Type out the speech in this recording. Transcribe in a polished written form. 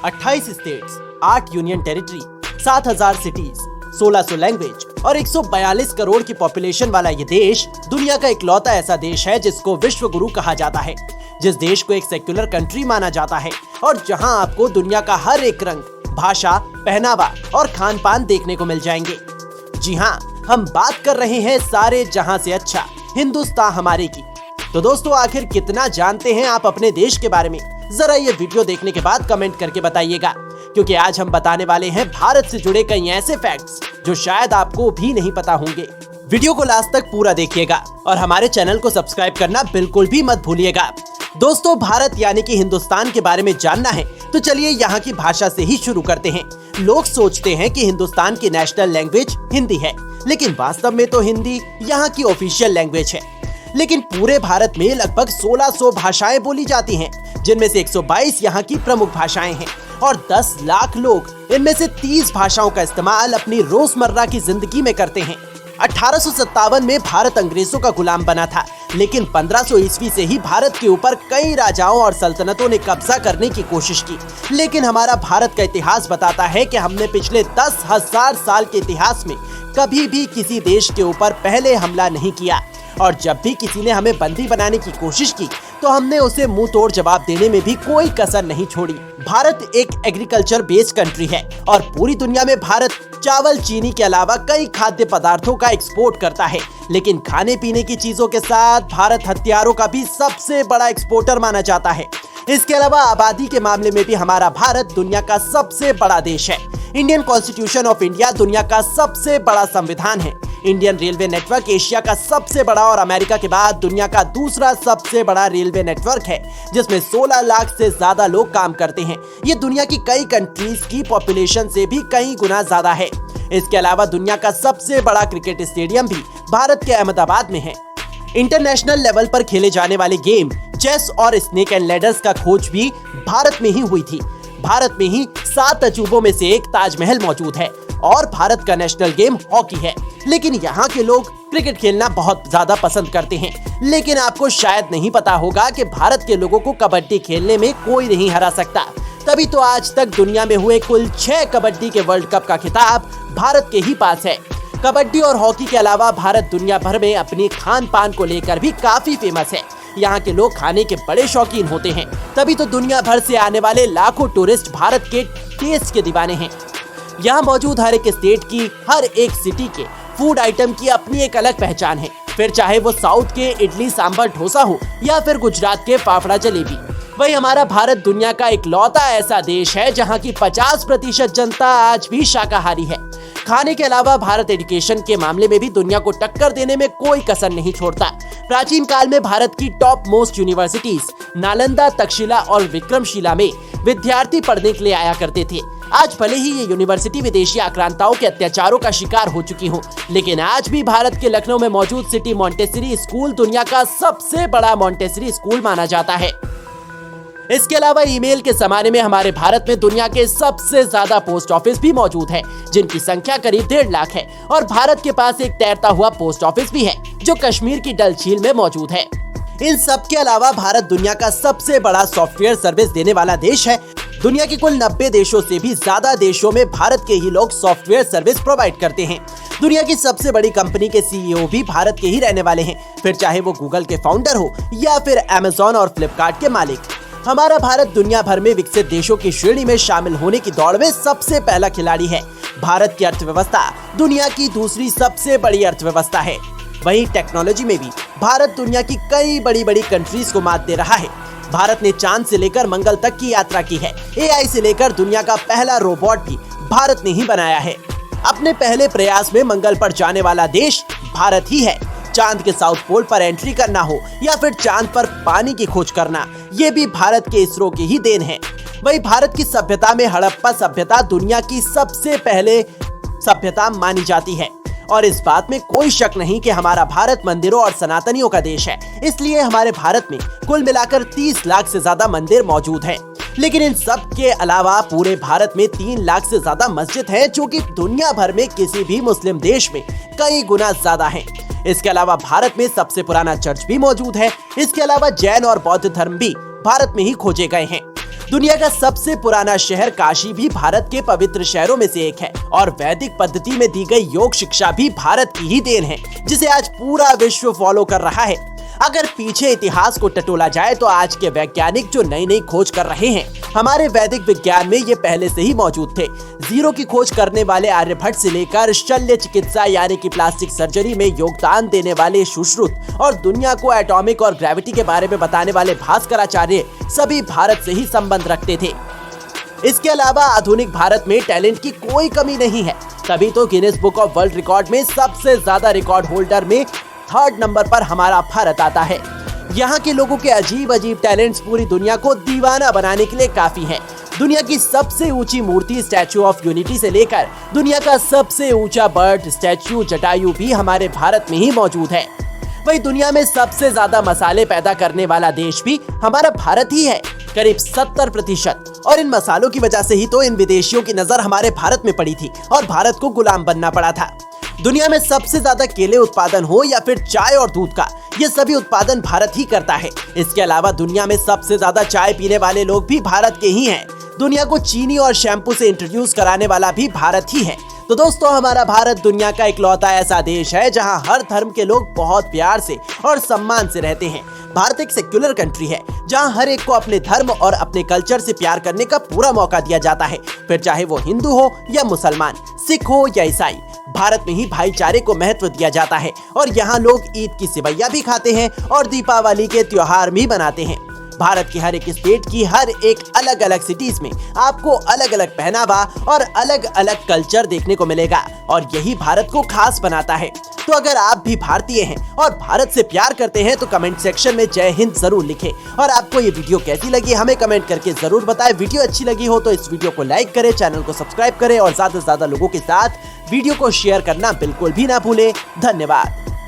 28 states, 8 union territory, 7,000 cities, 1600 language और 142 करोड़ की population वाला ये देश दुनिया का इकलौता ऐसा देश है जिसको विश्व गुरु कहा जाता है, जिस देश को एक सेक्युलर कंट्री माना जाता है और जहां आपको दुनिया का हर एक रंग, भाषा, पहनावा और खान पान देखने को मिल जाएंगे। जी हाँ, हम बात कर रहे हैं सारे जहां से अच्छा हिंदुस्तान हमारे की। तो दोस्तों, आखिर कितना जानते हैं आप अपने देश के बारे में? जरा ये वीडियो देखने के बाद कमेंट करके बताइएगा, क्योंकि आज हम बताने वाले हैं भारत से जुड़े कई ऐसे फैक्ट्स जो शायद आपको भी नहीं पता होंगे। वीडियो को लास्ट तक पूरा देखिएगा और हमारे चैनल को सब्सक्राइब करना बिल्कुल भी मत भूलिएगा। दोस्तों, भारत यानी कि हिंदुस्तान के बारे में जानना है तो चलिए यहाँ की भाषा से ही शुरू करते हैं। लोग सोचते हैं कि हिंदुस्तान की नेशनल लैंग्वेज हिंदी है, लेकिन वास्तव में तो हिंदी यहाँ की ऑफिशियल लैंग्वेज है। लेकिन पूरे भारत में लगभग 1600 भाषाएं बोली जाती हैं, जिनमें से 122 यहाँ की प्रमुख भाषाएं हैं और 10 लाख लोग इनमें से 30 भाषाओं का इस्तेमाल अपनी रोजमर्रा की जिंदगी में करते हैं। 1857 में भारत अंग्रेजों का गुलाम बना था, लेकिन 1500 ईस्वी से ही भारत के ऊपर कई राजाओं और सल्तनतों ने कब्जा करने की कोशिश की। लेकिन हमारा भारत का इतिहास बताता है कि हमने पिछले 10,000 साल के इतिहास में कभी भी किसी देश के ऊपर पहले हमला नहीं किया, और जब भी किसी ने हमें बंदी बनाने की कोशिश की तो हमने उसे मुंह तोड़ जवाब देने में भी कोई कसर नहीं छोड़ी। भारत एक एग्रीकल्चर बेस्ड कंट्री है और पूरी दुनिया में भारत चावल, चीनी के अलावा कई खाद्य पदार्थों का एक्सपोर्ट करता है। लेकिन खाने पीने की चीजों के साथ भारत हथियारों का भी सबसे बड़ा एक्सपोर्टर माना जाता है। इसके अलावा आबादी के मामले में भी हमारा भारत दुनिया का सबसे बड़ा देश है। इंडियन कॉन्स्टिट्यूशन ऑफ इंडिया दुनिया का सबसे बड़ा संविधान है। इंडियन रेलवे नेटवर्क एशिया का सबसे बड़ा और अमेरिका के बाद दुनिया का दूसरा सबसे बड़ा रेलवे नेटवर्क है, जिसमें 16 लाख से ज्यादा लोग काम करते हैं। ये दुनिया की कई कंट्रीज की पॉपुलेशन से भी कई गुना ज्यादा है। इसके अलावा दुनिया का सबसे बड़ा क्रिकेट स्टेडियम भी भारत के अहमदाबाद में है। इंटरनेशनल लेवल पर खेले जाने वाले गेम चेस और स्नेक एंड लैडर्स का खोज भी भारत में ही हुई थी। भारत में ही 7 अजूबों में से एक ताजमहल मौजूद है और भारत का नेशनल गेम हॉकी है। लेकिन यहाँ के लोग क्रिकेट खेलना बहुत ज्यादा पसंद करते हैं। लेकिन आपको शायद नहीं पता होगा कि भारत के लोगों को कबड्डी खेलने में कोई नहीं हरा सकता। तभी तो आज तक दुनिया में हुए कुल 6 कबड्डी के वर्ल्ड कप का खिताब भारत के ही पास है। कबड्डी और हॉकी के अलावा भारत दुनिया भर में अपनी खान पान को लेकर भी काफी फेमस है। यहाँ के लोग खाने के बड़े शौकीन होते हैं, तभी तो दुनिया भर से आने वाले लाखों टूरिस्ट भारत के टेस्ट के दीवाने हैं। यहाँ मौजूद हर एक स्टेट की, हर एक सिटी के फूड आइटम की अपनी एक अलग पहचान है। फिर चाहे वो साउथ के इडली सांभर डोसा हो या फिर गुजरात के फाफड़ा जलेबी। वही हमारा भारत दुनिया का इकलौता ऐसा देश है जहाँ की 50% जनता आज भी शाकाहारी है। खाने के अलावा भारत एजुकेशन के मामले में भी दुनिया को टक्कर देने में कोई कसर नहीं छोड़ता। प्राचीन काल में भारत की top most universities Nalanda, Takshashila और विक्रमशिला में विद्यार्थी पढ़ने के लिए आया करते थे। आज भले ही ये यूनिवर्सिटी विदेशी आक्रांताओं के अत्याचारों का शिकार हो चुकी हो, लेकिन आज भी भारत के लखनऊ में मौजूद सिटी मॉन्टेसरी स्कूल दुनिया का सबसे बड़ा मॉन्टेसरी स्कूल माना जाता है। इसके अलावा ईमेल के जमाने में हमारे भारत में दुनिया के सबसे ज्यादा पोस्ट ऑफिस भी मौजूद है, जिनकी संख्या करीब 1.5 लाख है। और भारत के पास एक तैरता हुआ पोस्ट ऑफिस भी है, जो कश्मीर की डल झील में मौजूद है। इन सब के अलावा भारत दुनिया का सबसे बड़ा सॉफ्टवेयर सर्विस देने वाला देश है। दुनिया के कुल 90 देशों से भी ज्यादा देशों में भारत के ही लोग सॉफ्टवेयर सर्विस प्रोवाइड करते हैं। दुनिया की सबसे बड़ी कंपनी के सीईओ भी भारत के ही रहने वाले हैं, फिर चाहे वो गूगल के फाउंडर हो या फिर अमेज़न और फ्लिपकार्ट के मालिक। हमारा भारत दुनिया भर में विकसित देशों की श्रेणी में शामिल होने की दौड़ में सबसे पहला खिलाड़ी है। भारत की अर्थव्यवस्था दुनिया की दूसरी सबसे बड़ी अर्थव्यवस्था है। वहीं टेक्नोलॉजी में भी भारत दुनिया की कई बड़ी बड़ी कंट्रीज को मात दे रहा है। भारत ने चांद से लेकर मंगल तक की यात्रा की है। एआई से लेकर दुनिया का पहला रोबोट भी भारत ने ही बनाया है। अपने पहले प्रयास में मंगल पर जाने वाला देश भारत ही है। चांद के साउथ पोल पर एंट्री करना हो या फिर चांद पर पानी की खोज करना, ये भी भारत के इसरो की ही देन है। वही भारत की सभ्यता में हड़प्पा सभ्यता दुनिया की सबसे पहले सभ्यता मानी जाती है। और इस बात में कोई शक नहीं कि हमारा भारत मंदिरों और सनातनियों का देश है। इसलिए हमारे भारत में कुल मिलाकर 30 लाख से ज्यादा मंदिर मौजूद हैं। लेकिन इन सब के अलावा पूरे भारत में 3 लाख से ज्यादा मस्जिद हैं, जो कि दुनिया भर में किसी भी मुस्लिम देश में कई गुना ज्यादा हैं। इसके अलावा भारत में सबसे पुराना चर्च भी मौजूद है। इसके अलावा जैन और बौद्ध धर्म भी भारत में ही खोजे गए हैं। दुनिया का सबसे पुराना शहर काशी भी भारत के पवित्र शहरों में से एक है और वैदिक पद्धति में दी गई योग शिक्षा भी भारत की ही देन है, जिसे आज पूरा विश्व फॉलो कर रहा है। अगर पीछे इतिहास को टटोला जाए तो आज के वैज्ञानिक जो नई नई खोज कर रहे हैं, हमारे वैदिक विज्ञान में ये पहले से ही मौजूद थे। जीरो की खोज करने वाले आर्यभट्ट से लेकर शल्य चिकित्सा यानी कि प्लास्टिक सर्जरी में योगदान देने वाले सुश्रुत और दुनिया को एटॉमिक और ग्रेविटी के बारे में बताने वाले भास्कराचार्य सभी भारत से ही संबंध रखते थे। इसके अलावा आधुनिक भारत में टैलेंट की कोई कमी नहीं है, तभी तो Guinness book of world record में सबसे ज्यादा रिकॉर्ड होल्डर में 3rd नंबर पर हमारा भारत आता है। यहाँ के लोगों के अजीब अजीब टैलेंट्स पूरी दुनिया को दीवाना बनाने के लिए काफी हैं। दुनिया की सबसे ऊंची मूर्ति स्टैच्यू ऑफ यूनिटी से लेकर दुनिया का सबसे ऊंचा बर्ड स्टैच्यू जटायु भी हमारे भारत में ही मौजूद है। वही दुनिया में सबसे ज्यादा मसाले पैदा करने वाला देश भी हमारा भारत ही है, करीब 70%। और इन मसालों की वजह से ही तो इन विदेशियों की नजर हमारे भारत में पड़ी थी और भारत को गुलाम बनना पड़ा था। दुनिया में सबसे ज्यादा केले उत्पादन हो या फिर चाय और दूध का, ये सभी उत्पादन भारत ही करता है। इसके अलावा दुनिया में सबसे ज्यादा चाय पीने वाले लोग भी भारत के ही हैं। दुनिया को चीनी और शैम्पू से इंट्रोड्यूस कराने वाला भी भारत ही है। तो दोस्तों, हमारा भारत दुनिया का इकलौता ऐसा देश है जहां हर धर्म के लोग बहुत प्यार से और सम्मान से रहते हैं। भारत एक सेक्युलर कंट्री है जहां हर एक को अपने धर्म और अपने कल्चर से प्यार करने का पूरा मौका दिया जाता है, फिर चाहे वो हिंदू हो या मुसलमान, सिख हो या ईसाई। भारत में ही भाईचारे को महत्व दिया जाता है और यहाँ लोग ईद की सेवैया भी खाते हैं और दीपावली के त्योहार भी मनाते हैं। भारत की हर एक स्टेट की हर एक अलग अलग सिटीज में आपको अलग अलग पहनावा और अलग अलग कल्चर देखने को मिलेगा और यही भारत को खास बनाता है। तो अगर आप भी भारतीय हैं और भारत से प्यार करते हैं तो कमेंट सेक्शन में जय हिंद जरूर लिखें। और आपको ये वीडियो कैसी लगी हमें कमेंट करके जरूर बताएं। वीडियो अच्छी लगी हो तो इस वीडियो को लाइक करें, चैनल को सब्सक्राइब करें और ज्यादा से ज्यादा लोगों के साथ वीडियो को शेयर करना बिल्कुल भी ना भूलें। धन्यवाद।